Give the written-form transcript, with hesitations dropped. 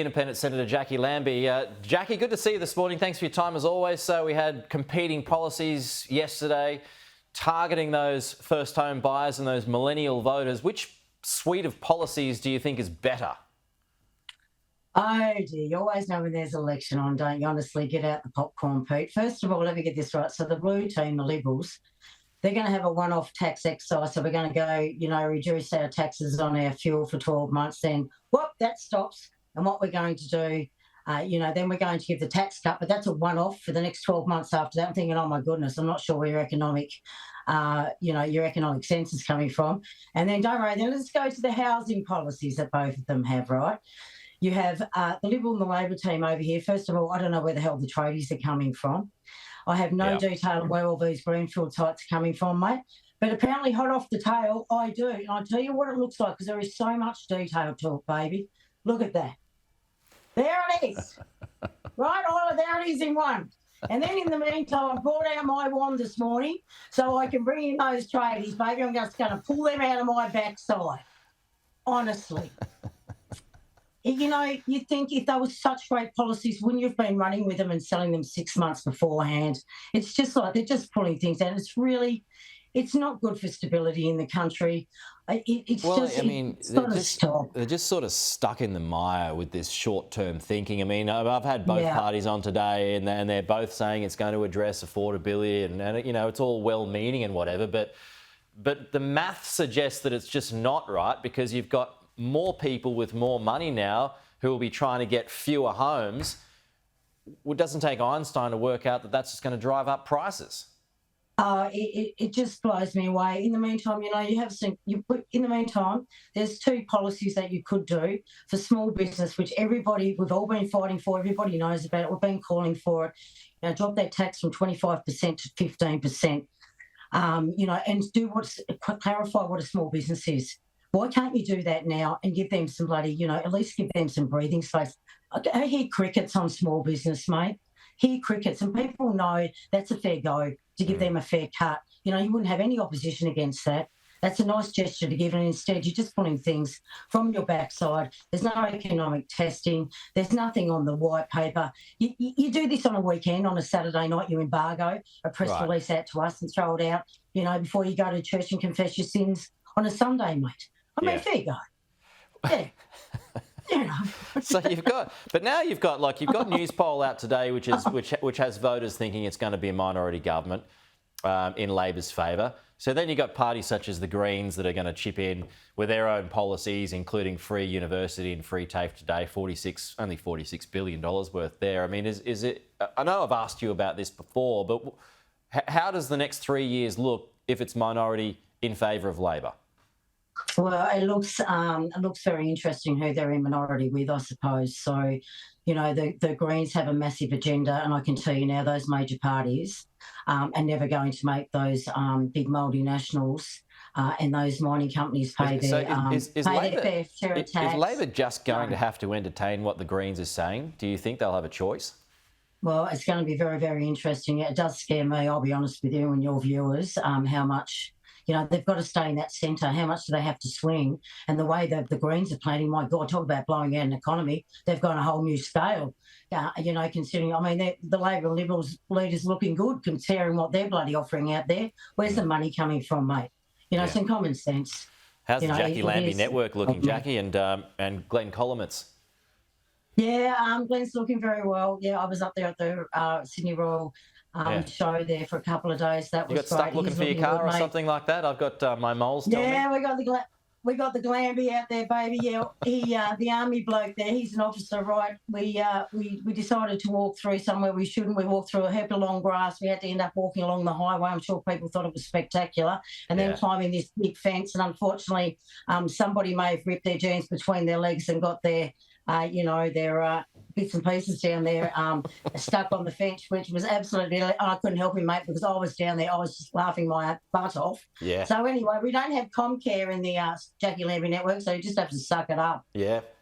Independent Senator Jacqui Lambie. Jacqui, good to see you this morning. Thanks for your time as always. So we had competing policies yesterday targeting those first home buyers and those millennial voters. Which suite of policies do you think is better? Oh dear, you always know when there's an election on, don't you? Honestly, get out the popcorn, Pete. First of all, let me get this right. So the blue team, the Liberals, they're going to have a one-off tax excise. So we're going to go, reduce our taxes on our fuel for 12 months. Then, whoop, that stops. And what we're going to do, then we're going to give the tax cut, but that's a one-off for the next 12 months after that. I'm thinking, oh my goodness, I'm not sure where your economic sense is coming from. And then don't worry, then let's go to the housing policies that both of them have, right? You have the Liberal and the Labor team over here. First of all, I don't know where the hell the tradies are coming from. I have no detail of where all these greenfield sites are coming from, mate. But apparently, hot off the tail, I do. And I'll tell you what it looks like because there is so much detail to it, baby. Look at that. There it is. Right? Oh, there it is in one. And then in the meantime, I brought out my wand this morning so I can bring in those tradies, baby. I'm just going to pull them out of my backside. Honestly. You'd think if they were such great policies, wouldn't you have been running with them and selling them 6 months beforehand? It's just like they're just pulling things out. It's not good for stability in the country. They're just sort of stuck in the mire with this short-term thinking. I mean, I've had both parties on today, and they're both saying it's going to address affordability, and it's all well-meaning and whatever. But the math suggests that it's just not right because you've got more people with more money now who will be trying to get fewer homes. It doesn't take Einstein to work out that that's just going to drive up prices. It just blows me away. In the meantime, there's two policies that you could do for small business, which we've all been fighting for. Everybody knows about it. We've been calling for it. Drop that tax from 25% to 15%. And clarify what a small business is. Why can't you do that now and give them some at least give them some breathing space? I hear crickets on small business, mate. Hear crickets, and people know that's a fair go to give them a fair cut. You wouldn't have any opposition against that. That's a nice gesture to give, and instead you're just pulling things from your backside. There's no economic testing. There's nothing on the white paper. You do this on a weekend, on a Saturday night, you embargo a press release out to us and throw it out, before you go to church and confess your sins on a Sunday, mate. I mean, fair go. Yeah. So you've got news poll out today, which has voters thinking it's going to be a minority government in Labor's favour. So then you've got parties such as the Greens that are going to chip in with their own policies, including free university and free TAFE today, only $46 billion worth there. I mean, is it? I know I've asked you about this before, but how does the next 3 years look if it's minority in favour of Labor? Well, it looks very interesting who they're in minority with, I suppose. So, the Greens have a massive agenda, and I can tell you now those major parties are never going to make those big multinationals and those mining companies pay their fair share of tax. Is Labor just going to have to entertain what the Greens are saying? Do you think they'll have a choice? Well, it's going to be very, very interesting. It does scare me, I'll be honest with you and your viewers, how much... they've got to stay in that centre. How much do they have to swing? And the way that the Greens are planning, my God, talk about blowing out an economy. They've got a whole new scale, considering, the Labor and Liberals leaders looking good considering what they're bloody offering out there. Where's the money coming from, mate? Some common sense. How's the Jacqui Lambie network looking, Jacqui, and Glenn Colomets? Yeah, Glenn's looking very well. Yeah, I was up there at the Sydney Royal show there for a couple of days. That was great. You got stuck looking for your car or something like that? I've got my moles. Yeah, we got the Lambie out there, baby. Yeah, the army bloke there. He's an officer, right? We decided to walk through somewhere we shouldn't. We walked through a heap of long grass. We had to end up walking along the highway. I'm sure people thought it was spectacular, and then climbing this big fence. And unfortunately, somebody may have ripped their jeans between their legs and got their bits and pieces down there stuck on the fence, which was absolutely... I couldn't help him, mate, because I was down there. I was just laughing my butt off. Yeah. So anyway, we don't have Comcare in the Jacqui Lambie network, so you just have to suck it up. Yeah.